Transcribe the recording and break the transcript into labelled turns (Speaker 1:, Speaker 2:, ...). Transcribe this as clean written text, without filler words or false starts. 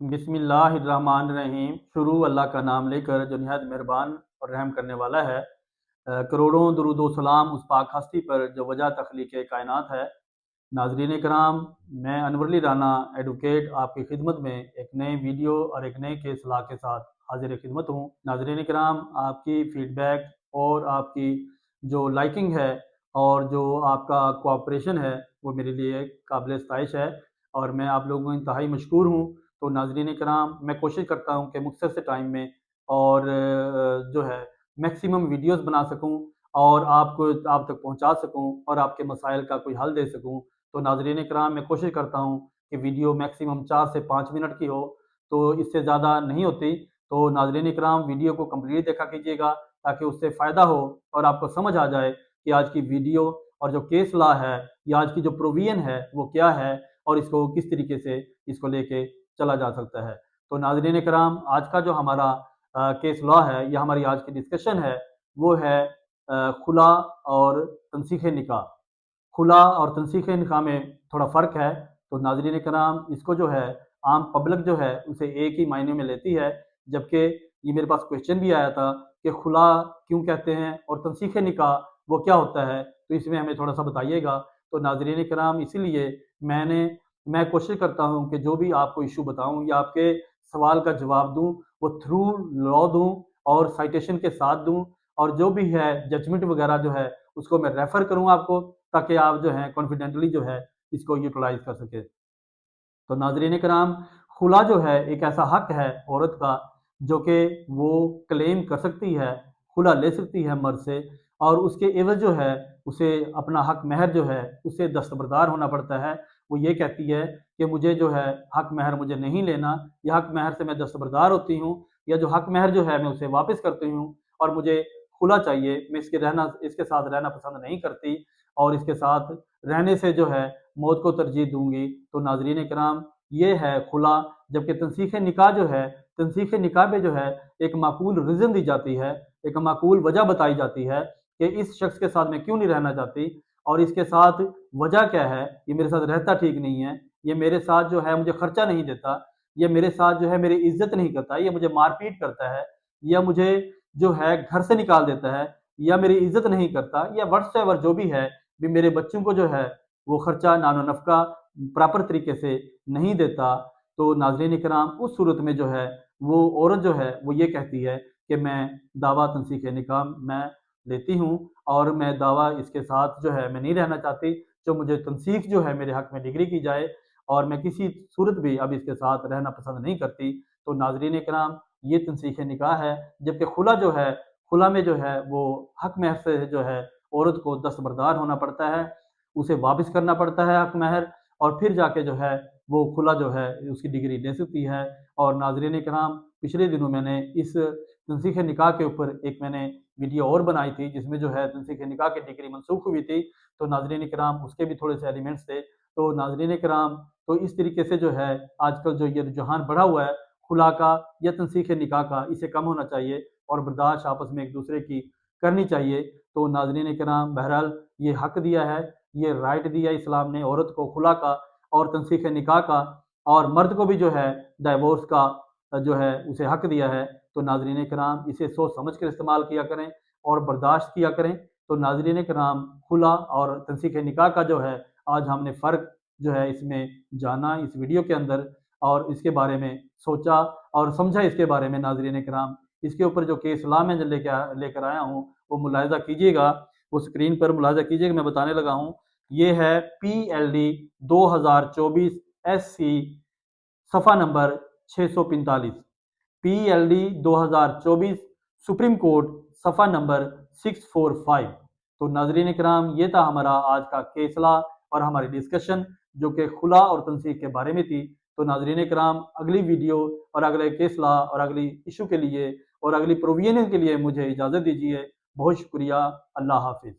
Speaker 1: बिस्मिल्लाहिर्रहमानिर्रहीम। शुरू अल्लाह का नाम लेकर जो निहायत मेहरबान और रहम करने वाला है। करोड़ों दुरूद व सलाम उस पाक हस्ती पर जो वजह तख्लीक़ कायनात है। नाज़रीन कराम, मैं अनवर अली राना एडवोकेट आपकी खिदमत में एक नए वीडियो और एक नए केस ला के साथ हाजिर खिदमत हूँ। नाज़रीन कराम, आपकी फ़ीडबैक और आपकी जो लाइकिंग है और जो आपका कोऑपरेशन है वो मेरे लिए काबिल सताइश है और मैं आप लोगों को इंतहाई मशकूर हूँ। तो नाज़रीन कराम, मैं कोशिश करता हूँ कि मुख्तसर से टाइम में और जो है मैक्सिमम वीडियोस बना सकूँ और आपको आप तक पहुँचा सकूँ और आपके मसाइल का कोई हल दे सकूँ। तो नाज़रीन कराम, मैं कोशिश करता हूँ कि वीडियो मैक्सिमम 4 से 5 मिनट की हो, तो इससे ज़्यादा नहीं होती। तो नाज़रीन कराम, वीडियो को कंप्लीट देखा कीजिएगा ताकि उससे फ़ायदा हो और आपको समझ आ जाए कि आज की वीडियो और जो केस लॉ है या आज की जो प्रोविज़न है वो क्या है और इसको किस तरीके से इसको लेके चला जा सकता है। तो नाज़रीन कराम, आज का जो हमारा केस लॉ है या हमारी आज की डिस्कशन है वो है खुला और तनसीख निकाह। खुला और तनसीख निकाह में थोड़ा फ़र्क है। तो नाज़रीन कराम, इसको जो है आम पब्लिक जो है उसे एक ही मायने में लेती है, जबकि ये मेरे पास क्वेश्चन भी आया था कि खुला क्यों कहते हैं और तनसीख निकाह वो क्या होता है, तो इसमें हमें थोड़ा सा बताइएगा। तो नाज़रीन कराम, इसीलिए मैं कोशिश करता हूँ कि जो भी आपको इशू बताऊँ या आपके सवाल का जवाब दूँ वो थ्रू लॉ दूँ और साइटेशन के साथ दूँ, और जो भी है जजमेंट वगैरह जो है उसको मैं रेफ़र करूँ आपको, ताकि आप जो है कॉन्फिडेंटली जो है इसको यूटिलाइज़ कर सकें। तो नाज़रीन कराम, खुला जो है एक ऐसा हक है औरत का जो कि वो क्लेम कर सकती है, खुला ले सकती है मर्द से, और उसके एवज़ जो है उसे अपना हक महर जो है उसे दस्तबरदार होना पड़ता है। वो ये कहती है कि मुझे जो है हक महर मुझे नहीं लेना, या हक महर से मैं दस्तबरदार होती हूँ, या जो हक महर जो है मैं उसे वापस करती हूँ और मुझे खुला चाहिए, मैं इसके साथ रहना पसंद नहीं करती और इसके साथ रहने से जो है मौत को तरजीह दूँगी। तो नाज़रीन कराम, ये है खुला। जबकि तनसीख निकाह जो है, तनसीख निकाह में जो है एक माकूल रीज़न दी जाती है, एक माकूल वजह बताई जाती है कि इस शख्स के साथ मैं क्यों नहीं रहना चाहती और इसके साथ वजह क्या है, ये मेरे साथ रहता ठीक नहीं है, ये मेरे साथ जो है मुझे खर्चा नहीं देता, ये मेरे साथ जो है मेरी इज़्ज़त नहीं करता, ये मुझे मार-पीट करता है, या मुझे जो है घर से निकाल देता है, या मेरी इज़्ज़त नहीं करता, या व्हाट्सएवर जो भी है, भी मेरे बच्चों को जो है वो खर्चा नानो नफ़का प्रॉपर तरीके से नहीं देता। तो नाज़रीन कराम, उस सूरत में जो है वो औरत जो है वो ये कहती है कि मैं दावा तनसीख निकाह मैं लेती हूँ और मैं दावा इसके साथ जो है मैं नहीं रहना चाहती, जो मुझे तनसीख जो है मेरे हक़ में डिग्री की जाए और मैं किसी सूरत भी अब इसके साथ रहना पसंद नहीं करती। तो नाज़रीन कराम, ये तनसीख निकाह है। जबकि खुला जो है, खुला में जो है वो हक़ महर से जो है औरत को दस्तबरदार होना पड़ता है, उसे वापस करना पड़ता है हक़ महर, और फिर जाके जो है वो खुला जो है उसकी डिग्री ले सकती है। और नाज़रीन कराम, पिछले दिनों मैंने इस तनसीख निकाह के ऊपर एक मैंने वीडियो और बनाई थी जिसमें जो है तनसीख निकाह की डिग्री मनसूख हुई थी। तो नाज़रीन कराम, उसके भी थोड़े से एलिमेंट्स थे। तो नाज़रीन कराम, तो इस तरीके से जो है आजकल जो ये रुझान बढ़ा हुआ है खुला का या तनसीख निकाह का, इसे कम होना चाहिए और बर्दाश्त आपस में एक दूसरे की करनी चाहिए। तो नाज़रीन कराम, बहरहाल ये हक दिया है, ये राइट दिया है इस्लाम ने औरत को खुला का और तनसीख निकाह का, और मर्द को भी जो है डाइवोर्स का जो है उसे हक दिया है। तो नाज़रीन कराम, इसे सोच समझ कर इस्तेमाल किया करें और बर्दाश्त किया करें। तो नाज़रीन कराम, खुला और तनसीख निकाह का जो है आज हमने फ़र्क जो है इसमें जाना इस वीडियो के अंदर, और इसके बारे में सोचा और समझा इसके बारे में। नाज़रीन कराम, इसके ऊपर जो केस लॉ मैं लेकर आया हूँ वो मुलाहिज़ा कीजिएगा, वो स्क्रीन पर मुलाहिज़ा कीजिएगा, मैं बताने लगा हूँ। ये है PLD 2024 SC सफ़ा नंबर 645। PLD 2024 सुप्रीम कोर्ट सफ़ा नंबर 645। तो नाज़रीन कराम, ये था हमारा आज का केस लॉ और हमारी डिस्कशन जो कि खुला और तनसीख के बारे में थी। तो नाज़रीन कराम, अगली वीडियो और अगले केस लॉ और अगली इशू के लिए और अगली प्रोविज़न के लिए मुझे इजाज़त दीजिए। बहुत शुक्रिया। अल्लाह हाफ़िज़।